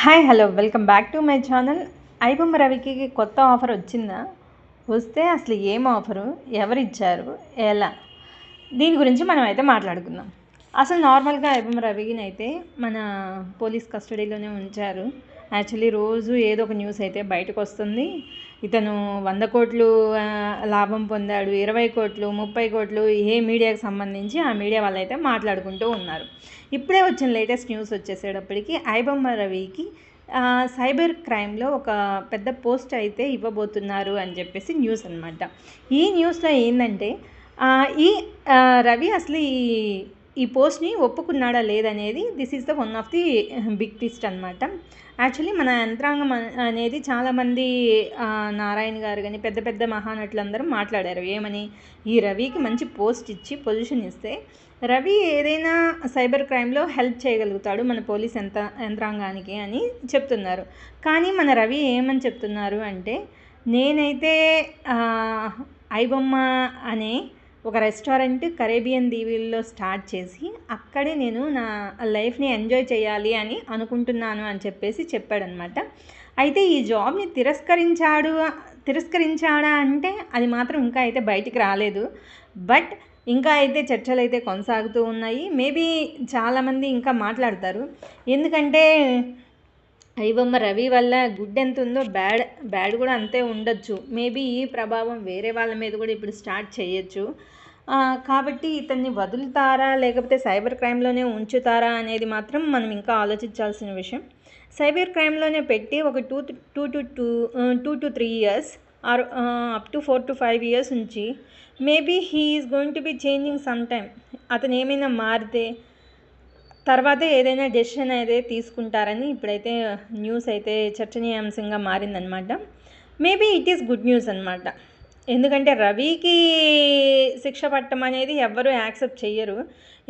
Hi hello welcome back to my channel. IBomma రవికి కొత్త offer వచ్చిందా? వస్తే అసలు ఏం ఆఫరు, ఎవరిచ్చారు, ఎలా, దీని గురించి మనం అయితే మాట్లాడుకుందాం. అసలు నార్మల్గా ఐబొమ్మ రవిని అయితే మన పోలీస్ కస్టడీలోనే ఉంచారు. యాక్చువల్లీ రోజు ఏదో ఒక న్యూస్ అయితే బయటకు వస్తుంది. ఇతను 100 కోట్లు లాభం పొందాడు, 20 కోట్లు, 30 కోట్లు, ఏ మీడియాకి సంబంధించి ఆ మీడియా వాళ్ళైతే మాట్లాడుకుంటూ ఉన్నారు. ఇప్పుడే వచ్చిన లేటెస్ట్ న్యూస్ వచ్చేసేటప్పటికి ఐబొమ్మ రవికి సైబర్ క్రైమ్లో ఒక పెద్ద పోస్ట్ అయితే ఇవ్వబోతున్నారు అని చెప్పేసి న్యూస్ అనమాట. ఈ న్యూస్లో ఏంటంటే ఈ రవి అసలు ఈ పోస్ట్ని ఒప్పుకున్నాడా లేదనేది this is the one of the big twist అనమాట. యాక్చువల్లీ మన యంత్రాంగం అనేది చాలామంది నారాయణ గారు కానీ పెద్ద పెద్ద మహానటులందరూ మాట్లాడారు. ఏమని, ఈ రవికి మంచి పోస్ట్ ఇచ్చి పొజిషన్ ఇస్తే రవి ఏదైనా సైబర్ క్రైమ్లో హెల్ప్ చేయగలుగుతాడు మన పోలీస్ యంత్రాంగానికి అని చెప్తున్నారు. కానీ మన రవి ఏమని చెప్తున్నారు అంటే, నేనైతే ఐబొమ్మ అనే ఒక రెస్టారెంట్ కరేబియన్ దీవుల్లో స్టార్ట్ చేసి అక్కడే నేను నా లైఫ్ని ఎంజాయ్ చేయాలి అని అనుకుంటున్నాను అని చెప్పేసి చెప్పాడనమాట. అయితే ఈ జాబ్ని తిరస్కరించాడా అంటే అది మాత్రం ఇంకా అయితే బయటికి రాలేదు. బట్ ఇంకా అయితే చర్చలు అయితే కొనసాగుతూ ఉన్నాయి. మేబీ చాలామంది ఇంకా మాట్లాడతారు. ఎందుకంటే ఐబొమ్మ రవి వల్ల గుడ్ ఎంత ఉందో బ్యాడ్ కూడా అంతే ఉండొచ్చు. మేబీ ఈ ప్రభావం వేరే వాళ్ళ మీద కూడా ఇప్పుడు స్టార్ట్ చేయొచ్చు. కాబట్టి ఇతన్ని వదులుతారా లేకపోతే సైబర్ క్రైమ్లోనే ఉంచుతారా అనేది మాత్రం మనం ఇంకా ఆలోచించాల్సిన విషయం. సైబర్ క్రైమ్లోనే పెట్టి ఒక 2 to 3 years or up to 4 to 5 years నుంచి maybe he is going to be changing some time. అతను ఏమైనా మారితే తర్వాత ఏదైనా డెసిషన్ అయితే తీసుకుంటారని ఇప్పుడైతే న్యూస్ అయితే చర్చనీయాంశంగా మారిందనమాట. Maybe it is good news అనమాట. ఎందుకంటే రవికి శిక్ష పట్టడం అనేది ఎవ్వరూ యాక్సెప్ట్ చెయ్యరు.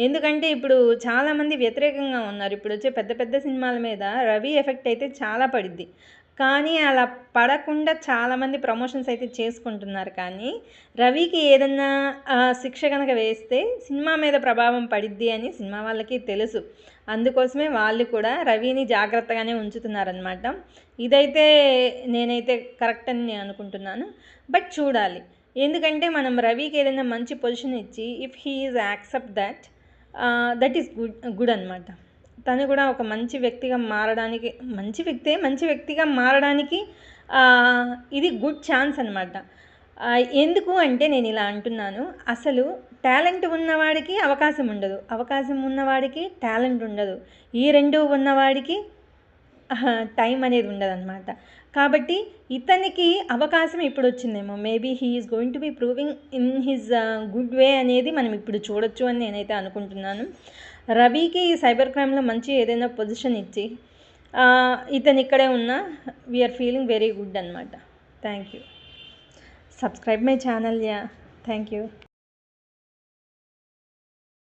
ఎందుకంటే ఇప్పుడు చాలామంది వ్యతిరేకంగా ఉన్నారు. ఇప్పుడు వచ్చే పెద్ద పెద్ద సినిమాల మీద రవి ఎఫెక్ట్ అయితే చాలా పడిద్ది. కానీ అలా పడకుండా చాలామంది ప్రమోషన్స్ అయితే చేసుకుంటున్నారు. కానీ రవికి ఏదన్నా శిక్ష కనుక వేస్తే సినిమా మీద ప్రభావం పడిద్ది అని సినిమా వాళ్ళకి తెలుసు. అందుకోసమే వాళ్ళు కూడా రవిని జాగ్రత్తగానే ఉంచుతున్నారనమాట. ఇదైతే నేనైతే కరెక్ట్ అని నేను అనుకుంటున్నాను. బట్ చూడాలి. ఎందుకంటే మనం రవికి ఏదైనా మంచి పొజిషన్ ఇచ్చి if he is accept that is good అనమాట. తను కూడా ఒక మంచి వ్యక్తిగా మారడానికి ఇది గుడ్ ఛాన్స్ అనమాట. ఎందుకు అంటే నేను ఇలా అంటున్నాను, అసలు టాలెంట్ ఉన్నవాడికి అవకాశం ఉండదు, అవకాశం ఉన్నవాడికి టాలెంట్ ఉండదు, ఈ రెండు ఉన్నవాడికి టైం అనేది ఉండదన్నమాట. కాబట్టి ఇతనికి అవకాశం ఇప్పుడు వచ్చిందేమో. Maybe he is going to B proving in his good way అనేది మనం ఇప్పుడు చూడొచ్చు అని నేనైతే అనుకుంటున్నాను. రవికి సైబర్ క్రైమ్లో మంచి ఏదైనా పొజిషన్ ఇచ్చి ఇతను ఇక్కడే ఉన్నా వీఆర్ ఫీలింగ్ వెరీ గుడ్ అనమాట. Thank you. Subscribe my channel. Thank you.